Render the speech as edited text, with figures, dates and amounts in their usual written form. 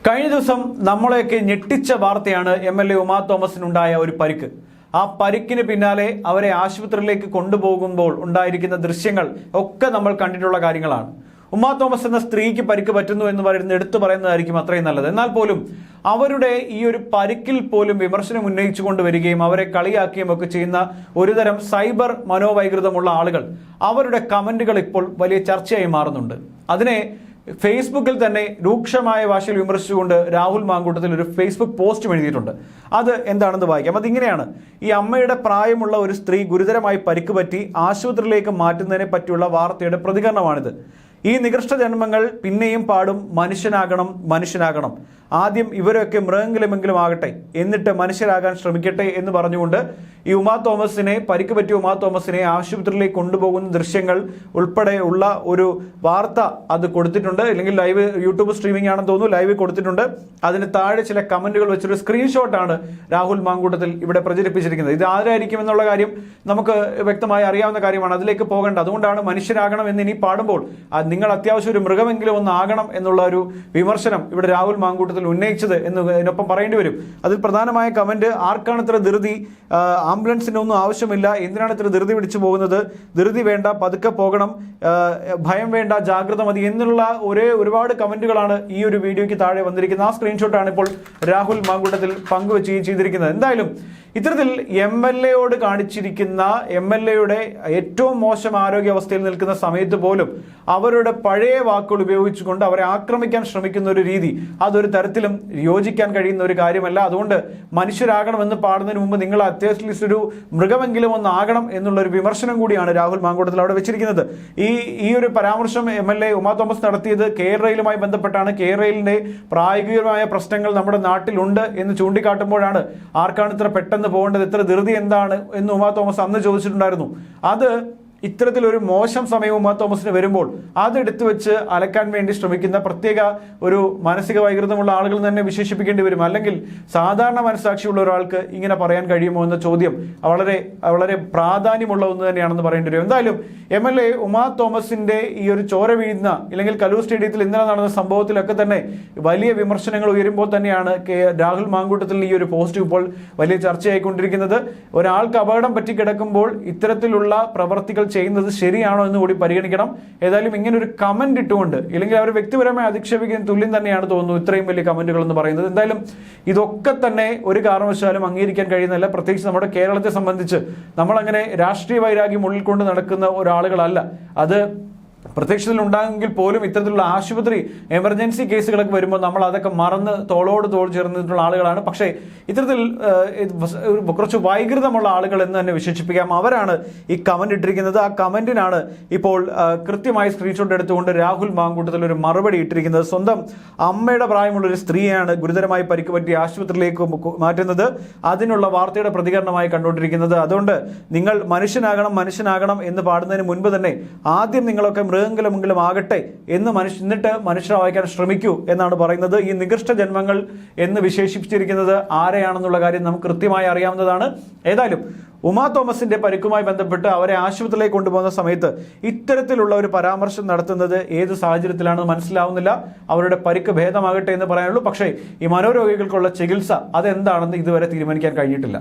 കഴിഞ്ഞ ദിവസം നമ്മളെയൊക്കെ ഞെട്ടിച്ച വാർത്തയാണ് MLA ഉമാ തോമസിനുണ്ടായ ഒരു പരിക്ക്. ആ പരിക്കിന് പിന്നാലെ അവരെ ആശുപത്രിയിലേക്ക് കൊണ്ടുപോകുമ്പോൾ ഉണ്ടായിരിക്കുന്ന ദൃശ്യങ്ങൾ ഒക്കെ നമ്മൾ കണ്ടിട്ടുള്ള കാര്യങ്ങളാണ്. ഉമാ തോമസ് എന്ന സ്ത്രീക്ക് പരിക്ക് പറ്റുന്നു എന്ന് പറയുന്നത് എടുത്തു പറയുന്നതായിരിക്കും അത്രയും നല്ലത്. എന്നാൽ പോലും അവരുടെ ഈ ഒരു പരിക്കിൽ പോലും വിമർശനം ഉന്നയിച്ചു കൊണ്ടുവരികയും അവരെ കളിയാക്കുകയും ഒക്കെ ചെയ്യുന്ന ഒരുതരം സൈബർ മനോവൈകൃതമുള്ള ആളുകൾ, അവരുടെ കമന്റുകൾ ഇപ്പോൾ വലിയ ചർച്ചയായി മാറുന്നുണ്ട്. അതിനെ ഫേസ്ബുക്കിൽ തന്നെ രൂക്ഷമായ ഭാഷയിൽ വിമർശിച്ചുകൊണ്ട് രാഹുൽ മാങ്കൂട്ടത്തിൽ ഒരു ഫേസ്ബുക്ക് പോസ്റ്റ് എഴുതിയിട്ടുണ്ട്. അത് എന്താണെന്ന് വായിക്കാം. അതിങ്ങനെയാണ്: ഈ അമ്മയുടെ പ്രായമുള്ള ഒരു സ്ത്രീ ഗുരുതരമായി പരിക്ക് പറ്റി ആശുപത്രിയിലേക്ക് മാറ്റുന്നതിനെ പറ്റിയുള്ള വാർത്തയുടെ പ്രതികരണമാണിത്. ഈ നികൃഷ്ട ജന്മങ്ങൾ പിന്നെയും പാടും മനുഷ്യനാകണം മനുഷ്യനാകണം, ആദ്യം ഇവരൊക്കെ മൃഗങ്ങളെങ്കിലും ആകട്ടെ, എന്നിട്ട് മനുഷ്യരാകാൻ ശ്രമിക്കട്ടെ എന്ന് പറഞ്ഞുകൊണ്ട് ഈ ഉമാ തോമസിനെ, പരിക്ക് പറ്റിയ ഉമാ തോമസിനെ ആശുപത്രിയിലേക്ക് കൊണ്ടുപോകുന്ന ദൃശ്യങ്ങൾ ഉൾപ്പെടെ ഉള്ള ഒരു വാർത്ത അത് കൊടുത്തിട്ടുണ്ട്. അല്ലെങ്കിൽ ലൈവ് യൂട്യൂബ് സ്ട്രീമിംഗ് ആണെന്ന് തോന്നുന്നു, ലൈവ് കൊടുത്തിട്ടുണ്ട്. അതിന് താഴെ ചില കമന്റുകൾ വെച്ചൊരു സ്ക്രീൻഷോട്ടാണ് രാഹുൽ മാങ്കൂട്ടത്തിൽ ഇവിടെ പ്രചരിപ്പിച്ചിരിക്കുന്നത്. ഇത് ആരായിരിക്കും എന്നുള്ള കാര്യം നമുക്ക് വ്യക്തമായി അറിയാവുന്ന കാര്യമാണ്, അതിലേക്ക് പോകേണ്ട. അതുകൊണ്ടാണ് മനുഷ്യരാകണം എന്ന് ഇനി പാടുമ്പോൾ നിങ്ങൾ അത്യാവശ്യം ഒരു മൃഗമെങ്കിലും ഒന്ന് ആകണം എന്നുള്ള ഒരു വിമർശനം ഇവിടെ രാഹുൽ മാങ്കൂട്ടത്തിൽ ഉന്നയിച്ചത് എന്ന് ഇതിനൊപ്പം പറയേണ്ടി വരും. അതിൽ പ്രധാനമായ കമന്റ്: ആർക്കാണ് ഇത്ര ധൃതി? ആംബുലൻസിനൊന്നും ആവശ്യമില്ല, എന്തിനാണ് ഇത്ര ധൃതി പിടിച്ചു പോകുന്നത്? ധൃതി വേണ്ട, പതുക്കെ പോകണം, ഭയം വേണ്ട, ജാഗ്രത മതി എന്നുള്ള ഒരുപാട് കമന്റുകളാണ് ഈ ഒരു വീഡിയോയ്ക്ക് താഴെ വന്നിരിക്കുന്നത്. ആ സ്ക്രീൻഷോട്ടാണ് ഇപ്പോൾ രാഹുൽ മാങ്കൂട്ടത്തിൽ പങ്കുവെച്ച് ചെയ്തിരിക്കുന്നത്. എന്തായാലും ഇത്തരത്തിൽ MLAയോട് കാണിച്ചിരിക്കുന്ന, MLAയുടെ ഏറ്റവും മോശം ആരോഗ്യാവസ്ഥയിൽ നിൽക്കുന്ന സമയത്ത് പോലും അവരുടെ പഴയ വാക്കുകൾ ഉപയോഗിച്ചുകൊണ്ട് അവരെ ആക്രമിക്കാൻ ശ്രമിക്കുന്ന ഒരു രീതി, അതൊരു തരത്തിലും യോജിക്കാൻ കഴിയുന്ന ഒരു കാര്യമല്ല. അതുകൊണ്ട് മനുഷ്യരാകണമെന്ന് പാടുന്നതിന് മുമ്പ് നിങ്ങൾ അത്യാവശ്യം ഒരു മൃഗമെങ്കിലും ഒന്ന് ആകണം എന്നുള്ള ഒരു വിമർശനം കൂടിയാണ് രാഹുൽ മാങ്കൂട്ടത്തിൽ അവിടെ വെച്ചിരിക്കുന്നത്. ഈ ഒരു പരാമർശം MLA ഉമാ തോമസ് നടത്തിയത് KRailമായി ബന്ധപ്പെട്ടാണ്. KRailന്റെ പ്രായോഗികമായ പ്രശ്നങ്ങൾ നമ്മുടെ നാട്ടിലുണ്ട് എന്ന് ചൂണ്ടിക്കാട്ടുമ്പോഴാണ് ആർക്കാണ് ഇത്ര പെട്ടെന്ന് പോകേണ്ടത്, ഇത്ര ധൃതി എന്താണ് എന്ന് ഉമാ തോമസ് അന്ന് ചോദിച്ചിട്ടുണ്ടായിരുന്നു. അത് ഇത്തരത്തിലൊരു മോശം സമയം ഉമാ തോമസിന് വരുമ്പോൾ അതെടുത്തു വെച്ച് അലക്കാൻ വേണ്ടി ശ്രമിക്കുന്ന പ്രത്യേക ഒരു മാനസിക വൈകൃതമുള്ള ആളുകൾ തന്നെ വിശേഷിപ്പിക്കേണ്ടി വരും. അല്ലെങ്കിൽ സാധാരണ മനസ്സാക്ഷിയുള്ള ഒരാൾക്ക് ഇങ്ങനെ പറയാൻ കഴിയുമോ എന്ന ചോദ്യം വളരെ വളരെ പ്രാധാന്യമുള്ള ഒന്ന് തന്നെയാണെന്ന് പറയേണ്ടി വരും. എന്തായാലും MLA ഉമാ തോമസിന്റെ ഈ ഒരു ചോര വീഴുന്ന, ഇല്ലെങ്കിൽ കലൂർ സ്റ്റേഡിയത്തിൽ ഇന്നലെ നടന്ന സംഭവത്തിലൊക്കെ തന്നെ വലിയ വിമർശനങ്ങൾ ഉയരുമ്പോൾ തന്നെയാണ് രാഹുൽ മാങ്കൂട്ടത്തിൽ ഈ ഒരു പോസ്റ്റ് ഇപ്പോൾ വലിയ ചർച്ചയായിക്കൊണ്ടിരിക്കുന്നത്. ഒരാൾക്ക് അപകടം പറ്റിക്കിടക്കുമ്പോൾ ഇത്തരത്തിലുള്ള പ്രവർത്തികൾ ചെയ്യുന്നത് ശരിയാണോ എന്ന് കൂടി പരിഗണിക്കണം. ഏതായാലും ഇങ്ങനെ ഒരു കമന്റ് ഇട്ടുകൊണ്ട്, ഇല്ലെങ്കിൽ അവർ വ്യക്തിപരമായി അധിക്ഷേപിക്കുന്ന തുല്യം തന്നെയാണ് തോന്നുന്നു ഇത്രയും വലിയ കമന്റുകൾ എന്ന് പറയുന്നത്. എന്തായാലും ഇതൊക്കെ തന്നെ ഒരു കാരണവശാലും അംഗീകരിക്കാൻ കഴിയുന്നില്ല. പ്രത്യേകിച്ച് നമ്മുടെ കേരളത്തെ സംബന്ധിച്ച് നമ്മളങ്ങനെ രാഷ്ട്രീയ വൈരാഗ്യം ഉള്ളിൽ കൊണ്ട് നടക്കുന്ന ഒരാളുകളല്ല. അത് പ്രത്യക്ഷത്തിൽ ഉണ്ടാകുമെങ്കിൽ പോലും ഇത്തരത്തിലുള്ള ആശുപത്രി എമർജൻസി കേസുകളൊക്കെ വരുമ്പോൾ നമ്മൾ അതൊക്കെ മറന്ന് തോളോട് തോൾ ചേർന്നിട്ടുള്ള ആളുകളാണ്. പക്ഷേ ഇത്തരത്തിൽ കുറച്ച് വൈകൃതമുള്ള ആളുകൾ എന്ന് തന്നെ വിശേഷിപ്പിക്കാം. അവരാണ് ഈ കമന്റ് ഇട്ടിരിക്കുന്നത്. ആ കമന്റിനാണ് ഇപ്പോൾ കൃത്യമായി സ്ക്രീൻഷോട്ട് എടുത്തുകൊണ്ട് രാഹുൽ മാങ്കൂട്ടത്തിൽ ഒരു മറുപടി ഇട്ടിരിക്കുന്നത്. സ്വന്തം അമ്മയുടെ പ്രായമുള്ള ഒരു സ്ത്രീയാണ് ഗുരുതരമായി പരിക്ക് പറ്റി ആശുപത്രിയിലേക്ക് മാറ്റുന്നത്, അതിനുള്ള വാർത്തയുടെ പ്രതികരണമായി കണ്ടുകൊണ്ടിരിക്കുന്നത്. അതുകൊണ്ട് നിങ്ങൾ മനുഷ്യനാകണം മനുഷ്യനാകണം എന്ന് പാടുന്നതിന് മുൻപ് തന്നെ ആദ്യം നിങ്ങളൊക്കെ മൃഗങ്ങളെങ്കിലും ആകട്ടെ എന്ന് എന്നിട്ട് മനുഷ്യരാവാൻ ശ്രമിക്കൂ എന്നാണ് പറയുന്നത്. ഈ നികൃഷ്ട ജന്മങ്ങൾ എന്ന് വിശേഷിപ്പിച്ചിരിക്കുന്നത് ആരെയാണെന്നുള്ള കാര്യം നമുക്ക് കൃത്യമായി അറിയാവുന്നതാണ്. ഏതായാലും ഉമാ തോമസിന്റെ പരിക്കുമായി ബന്ധപ്പെട്ട് അവരെ ആശുപത്രിയിലേക്ക് കൊണ്ടുപോകുന്ന സമയത്ത് ഇത്തരത്തിലുള്ള ഒരു പരാമർശം നടത്തുന്നത് ഏത് സാഹചര്യത്തിലാണെന്ന് മനസ്സിലാവുന്നില്ല. അവരുടെ പരിക്ക് ഭേദമാകട്ടെ എന്ന് പറയാനുള്ളൂ. പക്ഷേ ഈ മനോരോഗികൾക്കുള്ള ചികിത്സ അതെന്താണെന്ന് ഇതുവരെ തീരുമാനിക്കാൻ കഴിഞ്ഞിട്ടില്ല.